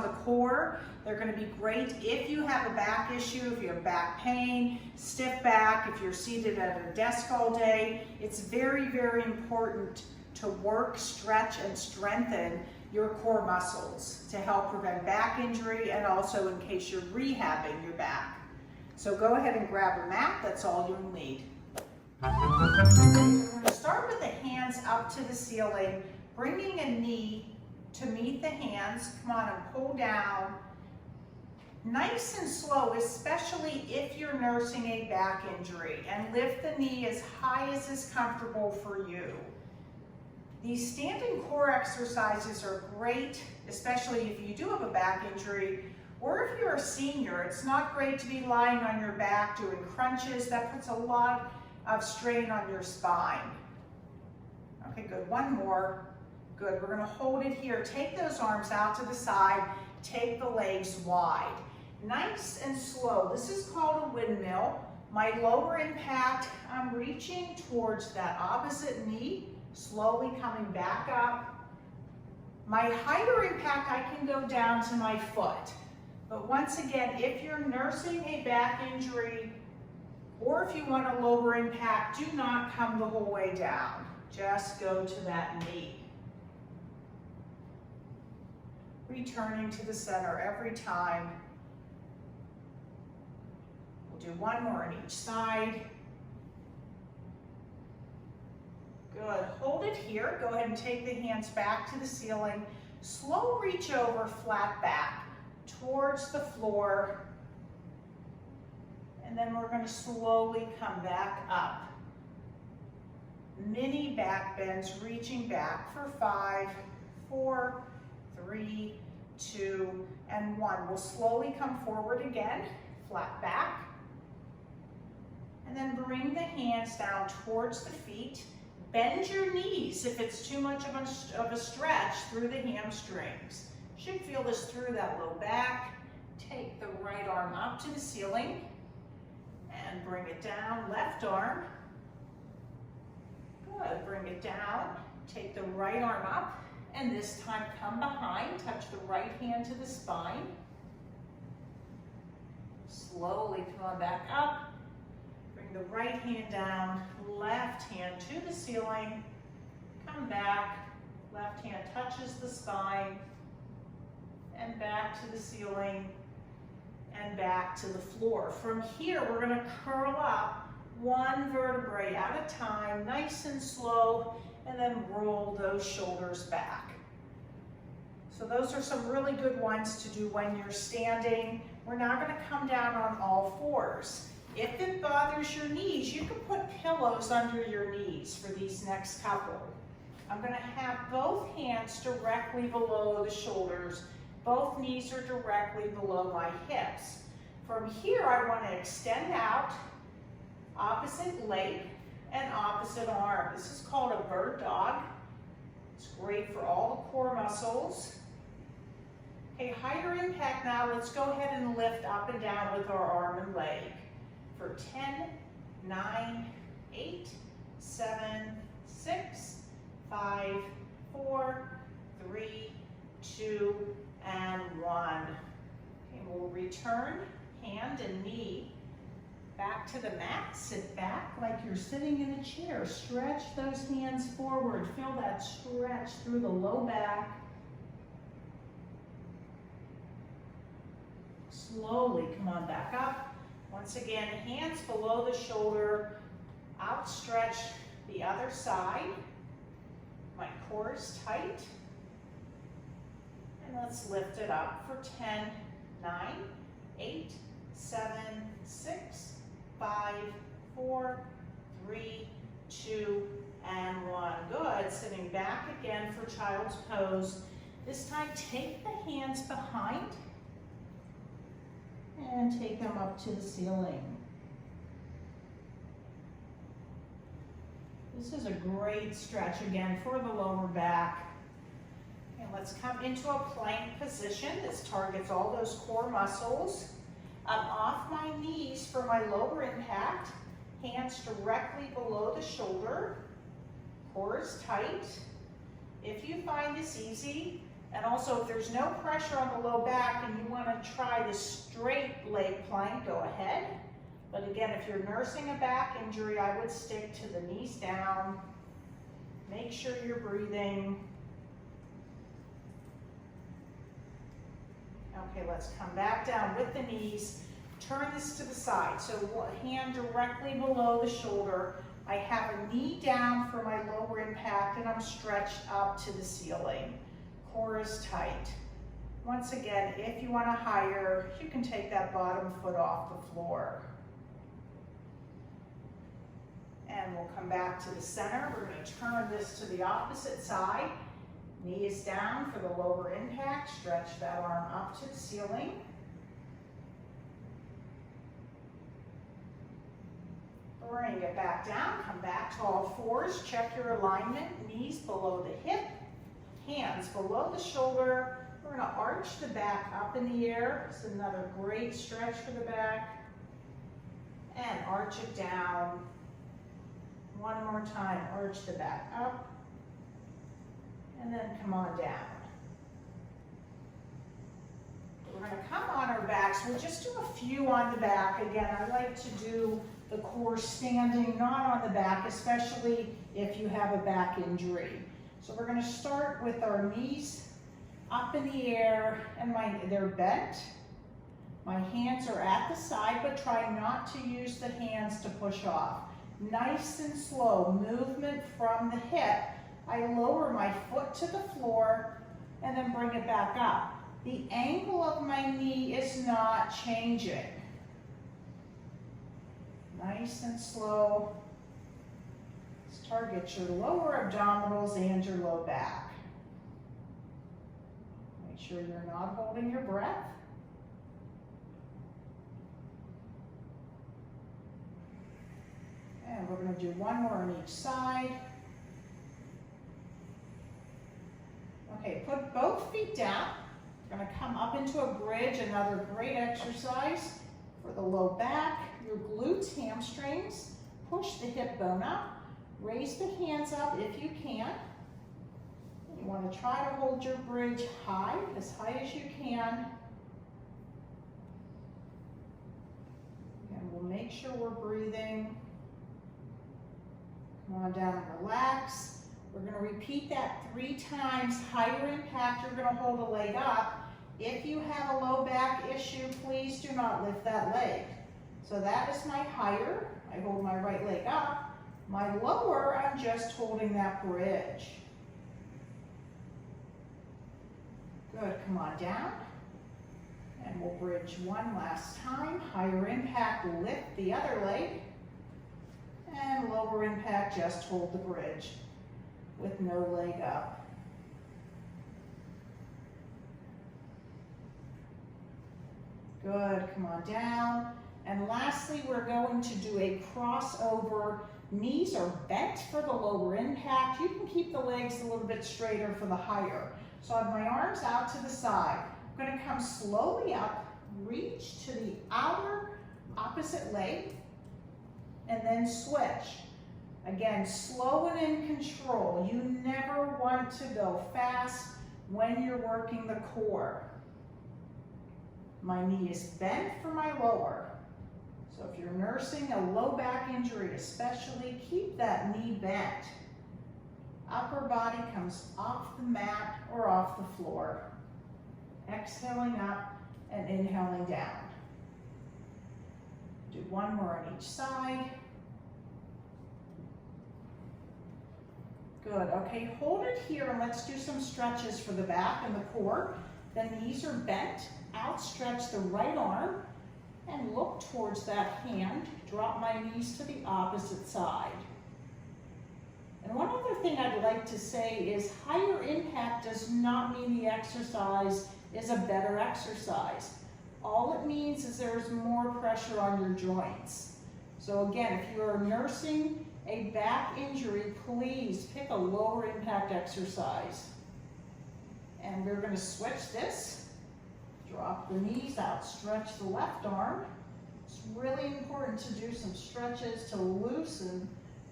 on the core. They're going to be great if you have a back issue, if you have back pain, stiff back, if you're seated at a desk all day. It's very, very important to work, stretch, and strengthen your core muscles to help prevent back injury and also in case you're rehabbing your back. So go ahead and grab a mat, that's all you'll need. We're going to start with the hands up to the ceiling, bringing a knee to meet the hands. Come on and pull down. Nice and slow, especially if you're nursing a back injury, and lift the knee as high as is comfortable for you. These standing core exercises are great, especially if you do have a back injury, or if you're a senior. It's not great to be lying on your back doing crunches. That puts a lot of strain on your spine. Okay, good, one more. Good, we're gonna hold it here. Take those arms out to the side, take the legs wide. Nice and slow. This is called a windmill. My lower impact, I'm reaching towards that opposite knee, slowly coming back up. My higher impact, I can go down to my foot. But once again, if you're nursing a back injury, or if you want a lower impact, do not come the whole way down. Just go to that knee. Returning to the center every time. We'll do one more on each side. Good, hold it here. Go ahead and take the hands back to the ceiling. Slow reach over, flat back, towards the floor. And then we're going to slowly come back up. Mini back bends, reaching back for 5, 4, 3, 2, and 1. We'll slowly come forward again, flat back. And then bring the hands down towards the feet. Bend your knees if it's too much of a stretch through the hamstrings. Should feel this through that low back. Take the right arm up to the ceiling and bring it down. Left arm. Good, bring it down. Take the right arm up and this time come behind. Touch the right hand to the spine. Slowly come on back up. Bring the right hand down, left hand to the ceiling, come back, left hand touches the spine, and back to the ceiling, and back to the floor. From here, we're gonna curl up one vertebrae at a time, nice and slow, and then roll those shoulders back. So those are some really good ones to do when you're standing. We're now gonna come down on all fours. If it bothers your knees, you can put pillows under your knees for these next couple. I'm going to have both hands directly below the shoulders. Both knees are directly below my hips. From here, I want to extend out, opposite leg and opposite arm. This is called a bird dog. It's great for all the core muscles. Okay, higher impact now. Let's go ahead and lift up and down with our arm and leg. For 10, 9, 8, 7, 6, 5, 4, 3, 2, and 1. Okay, we'll return hand and knee back to the mat. Sit back like you're sitting in a chair. Stretch those hands forward. Feel that stretch through the low back. Slowly come on back up. Once again, hands below the shoulder, outstretch the other side. My core is tight. And let's lift it up for 10, 9, 8, 7, 6, 5, 4, 3, 2, and 1. Good. Sitting back again for child's pose. This time, take the hands behind and take them up to the ceiling. This is a great stretch again for the lower back. And let's come into a plank position. This targets all those core muscles. I'm off my knees for my lower impact. Hands directly below the shoulder. Core is tight. If you find this easy, And also, if there's no pressure on the low back and you want to try the straight leg plank, go ahead. But again, if you're nursing a back injury, I would stick to the knees down. Make sure you're breathing. Okay, let's come back down with the knees. Turn this to the side. So hand directly below the shoulder. I have a knee down for my lower impact and I'm stretched up to the ceiling. Core is tight. Once again, if you want to higher, you can take that bottom foot off the floor. And we'll come back to the center. We're going to turn this to the opposite side. Knee is down for the lower impact. Stretch that arm up to the ceiling. We're going to get back down. Come back to all fours. Check your alignment. Knees below the hip. Hands below the shoulder. We're going to arch the back up in the air. It's another great stretch for the back. And arch it down. One more time, arch the back up. And then come on down. We're going to come on our backs. We'll just do a few on the back. Again, I like to do the core standing, not on the back, especially if you have a back injury. So we're going to start with our knees up in the air, and they're bent. My hands are at the side, but try not to use the hands to push off. Nice and slow movement from the hip. I lower my foot to the floor and then bring it back up. The angle of my knee is not changing. Nice and slow. Let's target your lower abdominals and your low back. Make sure you're not holding your breath. And we're going to do one more on each side. Okay, put both feet down. We're going to come up into a bridge, another great exercise for the low back, your glutes, hamstrings. Push the hip bone up. Raise the hands up if you can. You want to try to hold your bridge high as you can. And we'll make sure we're breathing. Come on down and relax. We're going to repeat that 3 times. Higher impact, you're going to hold a leg up. If you have a low back issue, please do not lift that leg. So that is my higher. I hold my right leg up. My lower, I'm just holding that bridge. Good, come on down. And we'll bridge one last time. Higher impact, lift the other leg. And lower impact, just hold the bridge with no leg up. Good, come on down. And lastly, we're going to do a crossover. Knees are bent for the lower impact. You can keep the legs a little bit straighter for the higher. So I have my arms out to the side. I'm going to come slowly up, reach to the outer opposite leg, and then switch. Again, slow and in control. You never want to go fast when you're working the core. My knee is bent for my lower. So if you're nursing a low back injury especially, keep that knee bent. Upper body comes off the mat or off the floor. Exhaling up and inhaling down. Do one more on each side. Good, okay, hold it here and let's do some stretches for the back and the core. The knees are bent, outstretch the right arm and look towards that hand. Drop my knees to the opposite side. And one other thing I'd like to say is higher impact does not mean the exercise is a better exercise. All it means is there's more pressure on your joints. So again, if you are nursing a back injury, please pick a lower impact exercise. And we're going to switch this. Drop the knees out, stretch the left arm. It's really important to do some stretches to loosen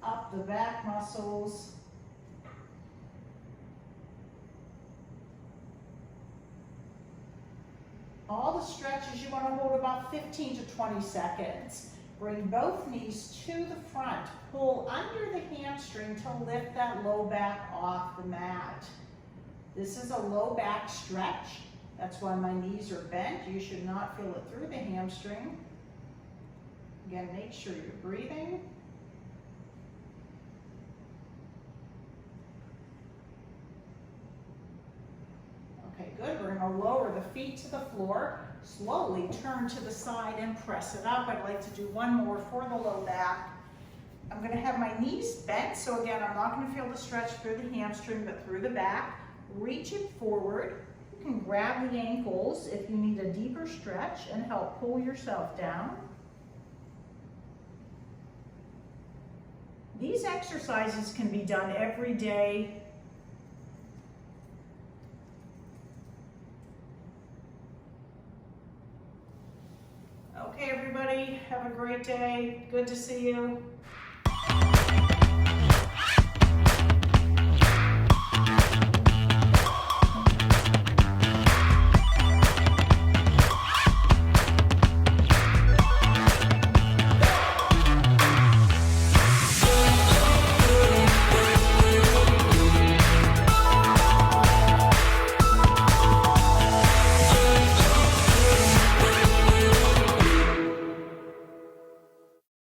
up the back muscles. All the stretches you want to hold about 15 to 20 seconds. Bring both knees to the front. Pull under the hamstring to lift that low back off the mat. This is a low back stretch. That's why my knees are bent. You should not feel it through the hamstring. Again, make sure you're breathing. Okay, good. We're going to lower the feet to the floor. Slowly turn to the side and press it up. I'd like to do one more for the low back. I'm going to have my knees bent. So again, I'm not going to feel the stretch through the hamstring, but through the back. Reach it forward. You can grab the ankles if you need a deeper stretch and help pull yourself down. These exercises can be done every day. Okay, everybody, have a great day. Good to see you.